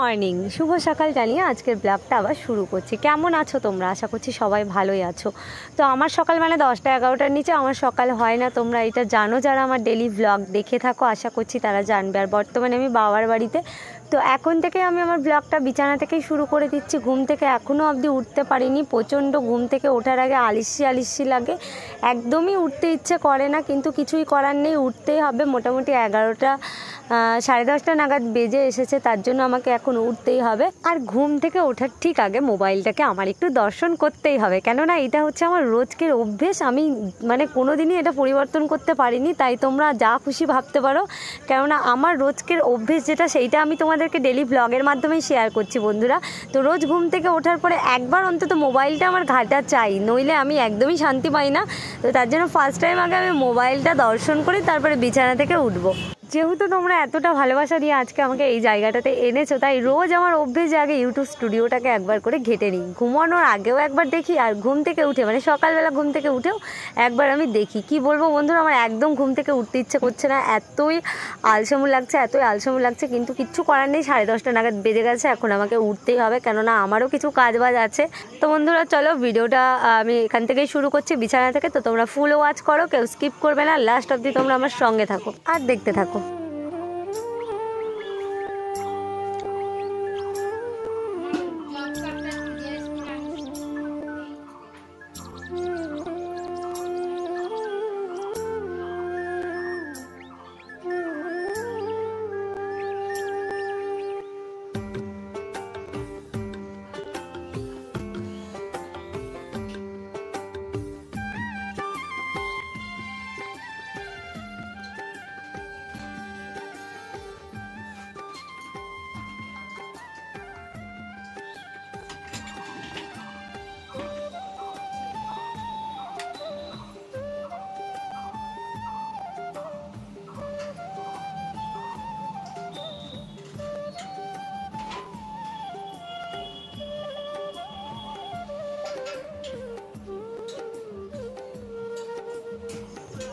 Morning, শুভ সকাল জানিয়ে আজকের ব্লগটা আবার শুরু করছি। কেমন আছো তোমরা? আশা করছি সবাই ভালোই আছো। তো আমার সকাল মানে 10টা-11টার নিচে আমার সকাল হয় না, তোমরা এটা জানো। যারা আমার ডেলি ব্লগ দেখে থাকো আশা করছি তারা জানবে। আর বর্তমানে আমি বাবার বাড়িতে, তো এখন থেকে আমি আমার ব্লগটা বিছানা থেকেই শুরু করে দিচ্ছি। ঘুম থেকে এখনও অবধি উঠতে পারিনি, প্রচণ্ড ঘুম থেকে ওঠার আগে আলিস্যি লাগে, একদমই উঠতে ইচ্ছে করে না, কিন্তু কিছুই করার নেই, উঠতেই হবে। মোটামুটি 11টা 10:30 নাগাদ বেজে এসেছে, তার জন্য আমাকে এখন উঠতেই হবে। আর ঘুম থেকে ওঠার ঠিক আগে মোবাইলটাকে আমার একটু দর্শন করতেই হবে, কেননা এটা হচ্ছে আমার রোজকের অভ্যেস। আমি মানে কোনো দিনই এটা পরিবর্তন করতে পারিনি, তাই তোমরা যা খুশি ভাবতে পারো, কেননা আমার রোজকের অভ্যেস যেটা, সেইটা আমি তোমাদেরকে ডেলি ব্লগের মাধ্যমেই শেয়ার করছি বন্ধুরা। তো রোজ ঘুম থেকে ওঠার পরে একবার অন্তত মোবাইলটা আমার ঘাটা চাই, নইলে আমি একদমই শান্তি পাই না। তো তার জন্য ফার্স্ট টাইম আগে আমি মোবাইলটা দর্শন করি, তারপরে বিছানা থেকে উঠবো। যেহেতু তোমরা এতটা ভালোবাসা দিয়ে আজকে আমাকে এই জায়গাটাতে এনেছো, তাই রোজ আমার অভ্যেস যে আগে ইউটিউব স্টুডিওটাকে একবার করে ঘেটে নিই। ঘুমানোর আগেও একবার দেখি, আর ঘুম থেকে উঠে মানে সকালবেলা ঘুম থেকে উঠেও একবার আমি দেখি। কি বলবো বন্ধুরা, আমার একদম ঘুম থেকে উঠতে ইচ্ছে করছে না, এতই আলসামু লাগছে, কিন্তু কিচ্ছু করার নেই। 10:30 নাগাদ বেজে গেছে, এখন আমাকে উঠতেই হবে, কেননা আমারও কিছু কাজবাজ আছে। তো বন্ধুরা চলো, ভিডিওটা আমি এখান থেকেই শুরু করছি, বিছানা থেকে। তো তোমরা ফুল ওয়াচ করো, কেউ স্কিপ করবে না, লাস্ট অবধি তোমরা আমার সঙ্গে থাকো আর দেখতে থাকো।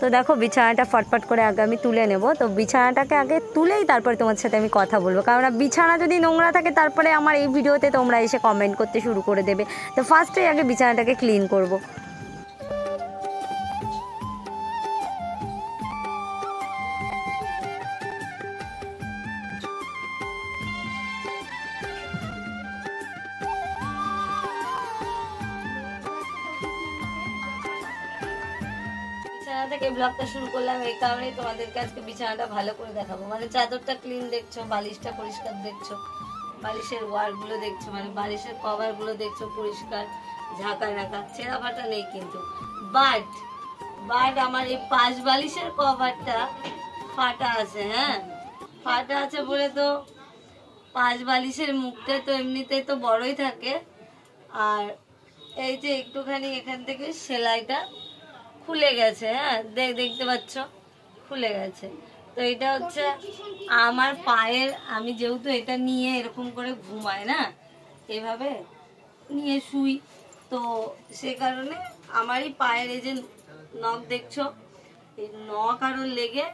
তো দেখো, বিছানাটা ফটফট করে আগে আমি তুলে নেব। তো বিছানাটাকে আগে তুলেই তারপরে তোমার সাথে আমি কথা বলবো, কারণ বিছানা যদি নোংরা থাকে তারপরে আমার এই ভিডিওতে তোমরা এসে কমেন্ট করতে শুরু করে দেবে। তো ফার্স্টেই আগে বিছানাটাকে ক্লিন করব। বিছানা থেকে ব্লগটা শুরু করলাম এই কারণেই, তোমাদেরকে আজকে বিছানাটা ভালো করে দেখাবো। মানে চাদরটা ক্লিন দেখছো, বালিশটা পরিষ্কার দেখছো, বালিশের ওয়ারগুলো দেখছো, মানে বালিশের কভারগুলো দেখছো পরিষ্কার, ঝাঁকা ঢাকা, ছেঁড়া ফাটা নেই কিন্তু। বাট আমার এই 5 বালিশের কভারটা ফাটা আছে। হ্যাঁ, ফাটা আছে বলে তো 5 বালিশের মুখটা তো এমনিতে তো বড়ই থাকে, আর এই যে একটুখানি এখান থেকে সেলাইটা খুলে গেছে। হ্যাঁ, দেখতে পাচ্ছ খুলে গেছে। তো এটা হচ্ছে আমার পায়ের, আমি যেহেতু এটা নিয়ে এরকম করে ঘুমাই না, এভাবে নিয়ে শুই, তো সে কারণে আমারই পায়ের এই যে নখ দেখছো, এই নখ আরো লেগে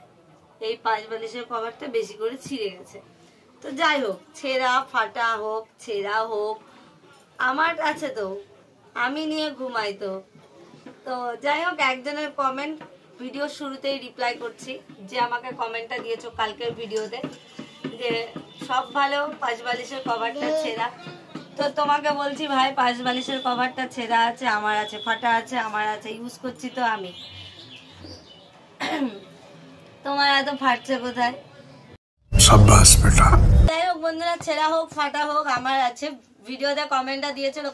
এই 5 বালিশের কভারটা বেশি করে ছিঁড়ে গেছে। তো যাই হোক, ছেঁড়া ফাটা হোক, ছেঁড়া হোক, আমার আছে তো, আমি নিয়ে ঘুমাই। তো যাই হোক, একজনের কমেন্ট ভিডিও শুরুতেই রিপ্লাই করছি, যে আমাকে কমেন্টটা দিয়েছো কালকের ভিডিওতে, যে সব ভালো, 5 বালিশের কভারটা ছেঁড়া। তো তোমাকে বলছি ভাই, 5 বালিশের কভারটা ছেঁড়া আছে, আমার আছে, ফাটা আছে, আমার আছে, ইউজ করছি তো আমি, তোমার এত ফাটছে কোথায়? যাই হোক বন্ধুরা, ছেঁড়া হোক ফাটা হোক, আমার আছে। ভিডিওতে কমেন্টটা দিয়েছিল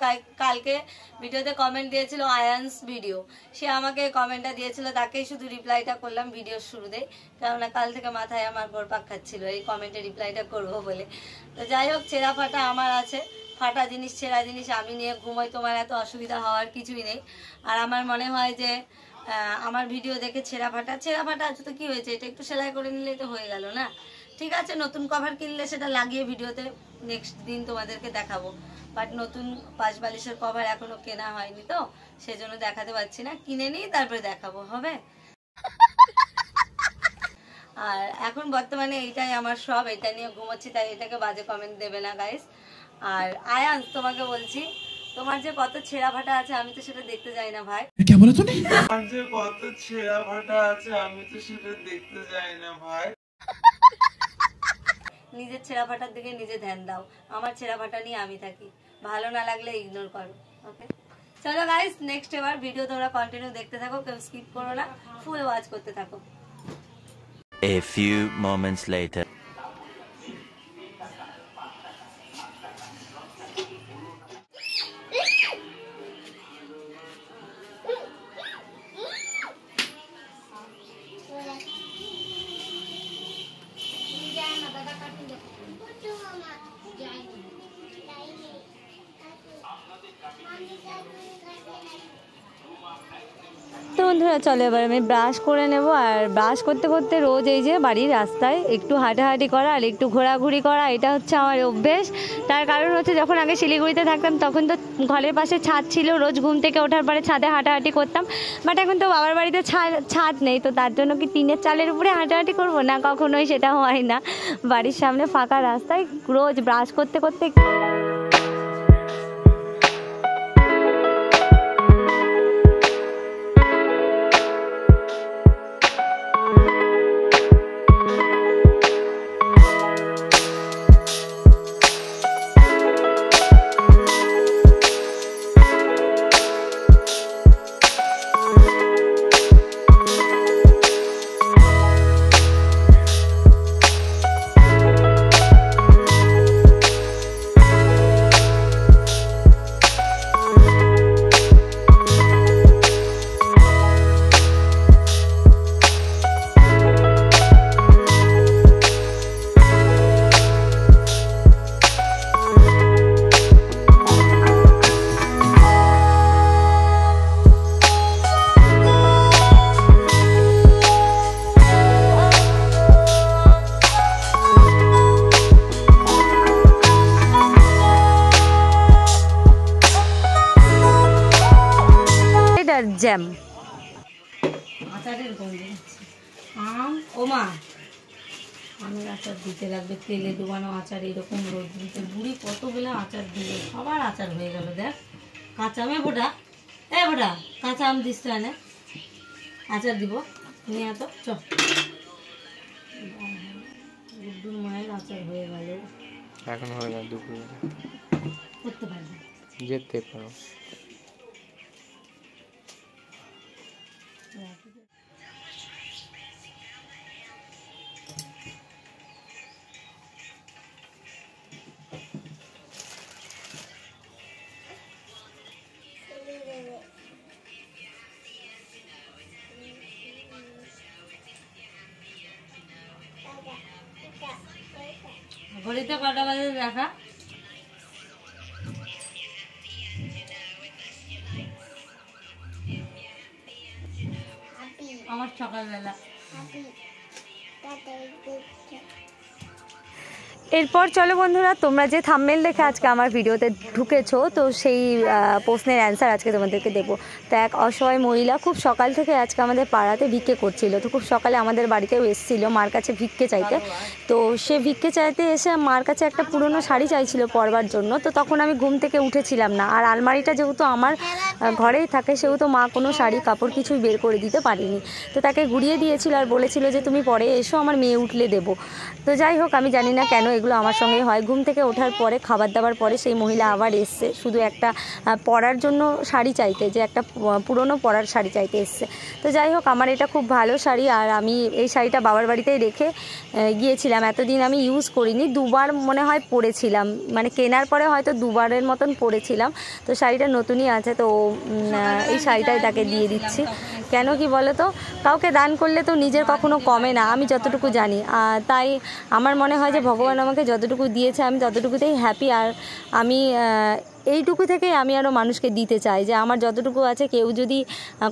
কালকে, ভিডিওতে কমেন্ট দিয়েছিল আয়ান্স ভিডিও, সে আমাকে কমেন্টটা দিয়েছিল, তাকেই শুধু রিপ্লাইটা করলাম ভিডিওর শুরুতেই, কেননা কাল থেকে মাথায় আমার ঘুরপাক খাচ্ছিল এই কমেন্টে রিপ্লাইটা করবো বলে। তো যাই হোক, ছেঁড়া ফাটা আমার আছে, ফাটা জিনিস ছেঁড়া জিনিস আমি নিয়ে ঘুমাই, তোমার এত অসুবিধা হওয়ার কিছুই নেই। আর আমার মনে হয় যে আমার ভিডিও দেখে ছেঁড়া ফাটা আছে তো কি হয়েছে, এটা একটু সেলাই করে নিলেই তো হয়ে গেল না। ঠিক আছে, নতুন কভার কিনলে সেটা লাগিয়ে ভিডিওতে নেক্সট দিন তোমাদেরকে দেখাবো, বাট নতুন 5 বালিশের কভার এখনো কেনা হয়নি, তো সেজন্য দেখাতে পারছি না, কিনে নিই তারপরে দেখাবো, হবে। আর এখন বর্তমানে এইটাই আমার সব, এটা নিয়ে ঘুমোচ্ছি, তাই এটাকে বাজে কমেন্ট দেবে না গাইস। আর আয়ান তোমাকে বলছি, তোমার যে কত ছেঁড়া ফাটা আছে আমি তো সেটা দেখতে যাই না ভাই। क्या बोला तूने? আমার যে কত ছেঁড়া ফাটা আছে আমি তো সেটা দেখতে যাই না ভাই। নিজের ছেঁড়া ফাটার দিকে নিজে ধ্যান দাও, আমার ছেঁড়া ফাটা নিয়ে আমি থাকি, ভালো না লাগলে ইগনোর করো। ওকে চলো গাইস, নেক্সট এবার ভিডিও তোমরা কন্টিনিউ দেখতে থাকো, কেউ স্কিপ করো না, ফুল ওয়াচ করতে থাকো। A few moments later. তো বন্ধুরা চলো এবার আমি ব্রাশ করে নেব। আর ব্রাশ করতে করতে রোজ এই যে বাড়ির রাস্তায় একটু হাঁটাহাঁটি করা আর একটু ঘোরাঘুরি করা, এটা হচ্ছে আমার অভ্যেস। তার কারণ হচ্ছে যখন আগে শিলিগুড়িতে থাকতাম তখন তো ঘরের পাশে ছাদ ছিল, রোজ ঘুম থেকে ওঠার পরে ছাদে হাঁটাহাঁটি করতাম। বাট এখন তো বাবার বাড়িতে ছাদ নেই, তো তার জন্য কি টিনের চালের উপরে হাঁটাহাঁটি করবো না, কখনোই সেটা হয় না। বাড়ির সামনে ফাঁকা রাস্তায় রোজ ব্রাশ করতে করতে জ্যাম আচারের গন্ধ আম ওমা আমের আচার দিতে লাগবে, তেলে ডুবানো আচার, এরকম রোদ দিতে বুড়ি কতগুলো আচার দিবে, সবার আচার হয়ে গেল। দেখ কাঁচা আমে বোটা, এ বোটা কাঁচা আম দিস তো এনে আচার দিব নিয়ে তো চ। গুড্ডুর মায়ের আচার হয়ে গেল, এখন হয় না, দুপুরে করতে পারবে, যেতে পারো। ঘড়িতে কটা বাজে দেখা, আমার সকালবেলা। এরপর চলো বন্ধুরা, তোমরা যে থাম্বনেল দেখে আজকে আমার ভিডিওতে ঢুকেছো, তো সেই প্রশ্নের অ্যান্সার আজকে তোমাদেরকে দেবো। তো এক অসহায় মহিলা খুব সকাল থেকে আজকে আমাদের পাড়াতে ভিক্ষে করছিল, তো খুব সকালে আমাদের বাড়িতেও এসেছিলো মার কাছে ভিক্ষে চাইতে। তো সে ভিক্ষে চাইতে এসে মার কাছে একটা পুরনো শাড়ি চাইছিল পরবার জন্য। তো তখন আমি ঘুম থেকে উঠেছিলাম না, আর আলমারিটা যেহেতু আমার ঘরেই থাকে সেহেতু মা কোনো শাড়ি কাপড় কিছুই বের করে দিতে পারিনি। তো তাকে ঘুরিয়ে দিয়েছিল আর বলেছিল যে তুমি পরে এসো, আমার মেয়ে উঠলে দেবো। তো যাই হোক, আমি জানি না কেন এগুলো আমার সঙ্গে হয়। ঘুম থেকে ওঠার পরে খাবার দাবার পরে সেই মহিলা আবার এসছে শুধু একটা পরার জন্য শাড়ি চাইতে, যে একটা পুরনো পরার শাড়ি চাইতে এসছে। তো যাই হোক, আমার এটা খুব ভালো শাড়ি, আর আমি এই শাড়িটা বাবার বাড়িতেই রেখে গিয়েছিলাম। এতদিন আমি ইউজ করিনি, দুবার মনে হয় পরেছিলাম, মানে কেনার পরে হয়তো দুবারের মতন পরেছিলাম। তো শাড়িটা নতুনই আছে, তো এই শাড়িটাই তাকে দিয়ে দিচ্ছি। কেন কি বলো তো, কাউকে দান করলে তো নিজের কখনো কমে না, আমি যতটুকু জানি। তাই আমার মনে হয় যে ভগবান আমাকে যতটুকু দিয়েছে আমি ততটুকুতেই হ্যাপি। আর আমি এইটুকু থেকেই আমি আরও মানুষকে দিতে চাই যে আমার যতটুকু আছে, কেউ যদি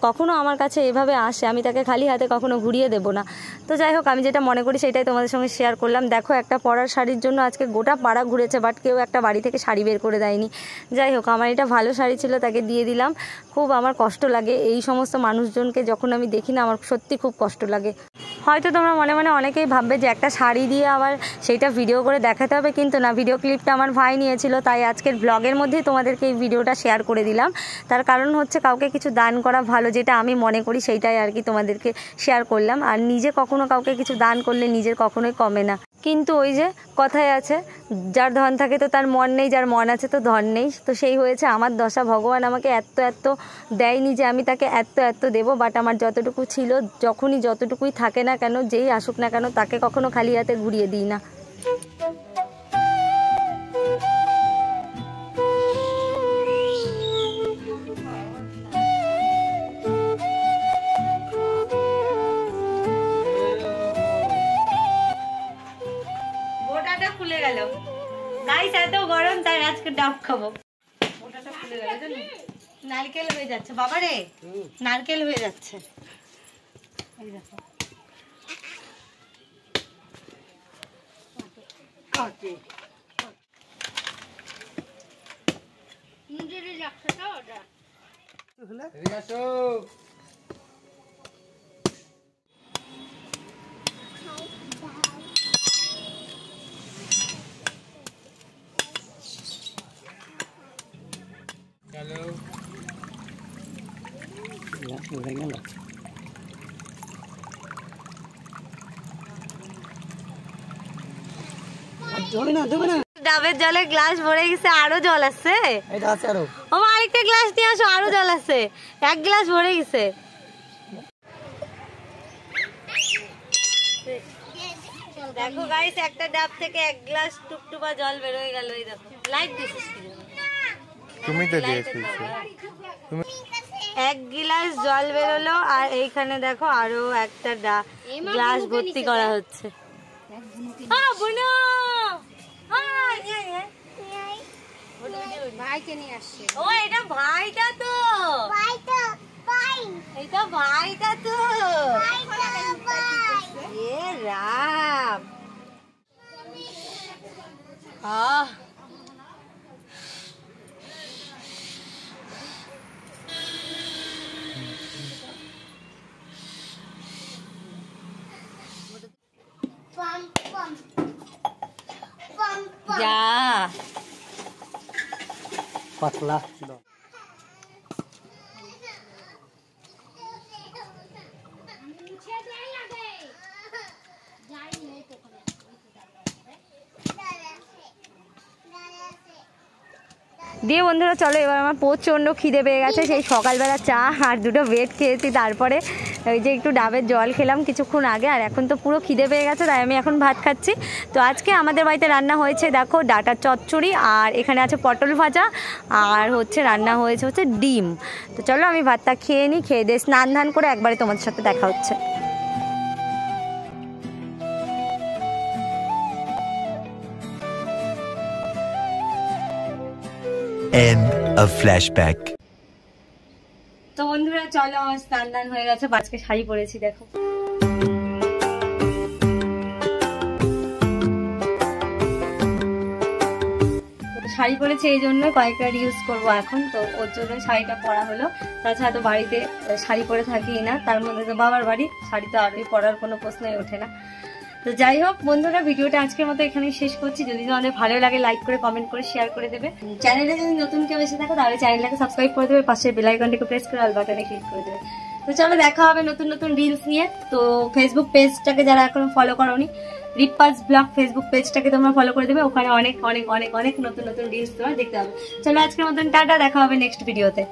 কখনো আমার কাছে এভাবে আসে আমি তাকে খালি হাতে কখনো ঘুরিয়ে দেবো না। তো যাই হোক, আমি যেটা মনে করি সেটাই তোমাদের সঙ্গে শেয়ার করলাম। দেখো, একটা পরার শাড়ির জন্য আজকে গোটা পাড়া ঘুরেছে, বাট কেউ একটা বাড়ি থেকে শাড়ি বের করে দেয়নি। যাই হোক, আমার এটা ভালো শাড়ি ছিল, তাকে দিয়ে দিলাম। খুব আমার কষ্ট লাগে এই সমস্ত মানুষজনকে যখন আমি দেখি না, আমার সত্যি খুব কষ্ট লাগে। হয়তো তোমরা মনে মনে অনেকেই ভাববে যে একটা শাড়ি দিয়ে আবার সেইটা ভিডিও করে দেখাতে হবে, কিন্তু না, ভিডিও ক্লিপটা আমার ভাই নিয়েছিল, তাই আজকের ব্লগের মধ্যেই তোমাদেরকে এই ভিডিওটা শেয়ার করে দিলাম। তার কারণ হচ্ছে কাউকে কিছু দান করা ভালো, যেটা আমি মনে করি সেইটাই আর কি তোমাদেরকে শেয়ার করলাম। আর নিজে কখনো কাউকে কিছু দান করলে নিজের কখনোই কমে না, কিন্তু ওই যে কথায় আছে, যার ধন থাকে তো তার মন নেই, যার মন আছে তো ধন নেই। তো সেই হয়েছে আমার দশা। ভগবান আমাকে এত দেয়নি যে আমি তাকে এত দেবো, বাট আমার যতটুকু ছিল, যখনই যতটুকুই থাকে না কেন, যেই আসুক না কেন, তাকে কখনো খালি হাতে ঘুরিয়ে দিই না। ওটাটা খুলে গেল গাইস, এত গরম তাই আজকে ডাব খাবো। ওটাটা খুলে গেল, জানো নারকেল হয়ে যাচ্ছে বাবা রে, নারকেল হয়ে যাচ্ছে। এই দেখো ডাবের জলে গ্লাস ভরে গেছে, আরো জল আছে। আরেকটা গ্লাস নিয়ে আসো, আরো জল আছে, এক গ্লাস ভরে গেছে। দেখো গাইস, একটা ডাব থেকে এক গ্লাস টুপটুপা জল বের হয়ে গেল। এই দেখো, লাইট দিছিস কি? তুমি তো দিয়েছিস। এক গ্লাস জল বেরোলো, আর এইখানে দেখো আরো একটা গ্লাস ভর্তি করা হচ্ছে। ভাইকে নিয়ে আসছে। ও এটা ভাইটা তো, এটা ভাইটা তো। এ রাম, যা পাতলা দিয়ে বন্ধুরা চলো, এবার আমার প্রচণ্ড খিদে পেয়ে গেছে। সেই সকালবেলা চা আর দুটো ব্রেড খেয়েছি, তারপরে ওই যে একটু ডাবের জল খেলাম কিছুক্ষণ আগে, আর এখন তো পুরো খিদে পেয়ে গেছে, তাই আমি এখন ভাত খাচ্ছি। তো আজকে আমাদের বাড়িতে রান্না হয়েছে দেখো ডাঁটার চচ্চড়ি, আর এখানে আছে পটল ভাজা, আর রান্না হয়েছে ডিম। তো চলো আমি ভাতটা খেয়ে নিই, খেয়ে দিয়ে স্নান ধান করে একবারে তোমাদের সাথে দেখা হচ্ছে। End of flashback. তো বন্ধুরা চলো, আমার স্নান ধান হয়ে গেছে, আজকে শাড়ি পরেছি দেখো। শাড়ি পরেছি এই জন্য, কয়েকটা ইউজ করবো এখন, তো ওর জন্য শাড়িটা পরা হলো। তাছাড়া তো বাড়িতে শাড়ি পরে থাকি না, তার মধ্যে তো বাবার বাড়ি, শাড়ি তো আরোই পরার কোনো প্রশ্নই ওঠে না। তো যাই হোক বন্ধুরা, ভিডিওটা আজকের মতো এখানেই শেষ করছি। যদি তোমাদের ভালো লাগে লাইক করে, কমেন্ট করে, শেয়ার করে দেবে। চ্যানেলে যদি নতুন কেউ এসে থাকো তাহলে চ্যানেলটাকে সাবস্ক্রাইব করে দেবে, পাশের বেল আইকনটাকে প্রেস করে অল বাটনে ক্লিক করে দেবে। তো চলো দেখা হবে নতুন রিলস নিয়ে। তো ফেসবুক পেজটাকে যারা এখনো ফলো করোনি, রিপাস ব্লগ ফেসবুক পেজটাকে তোমরা ফলো করে দেবে, ওখানে অনেক নতুন রিলস তোমরা দেখতে পাবে। চলো আজকের মতন টাটা, দেখা হবে নেক্সট ভিডিওতে।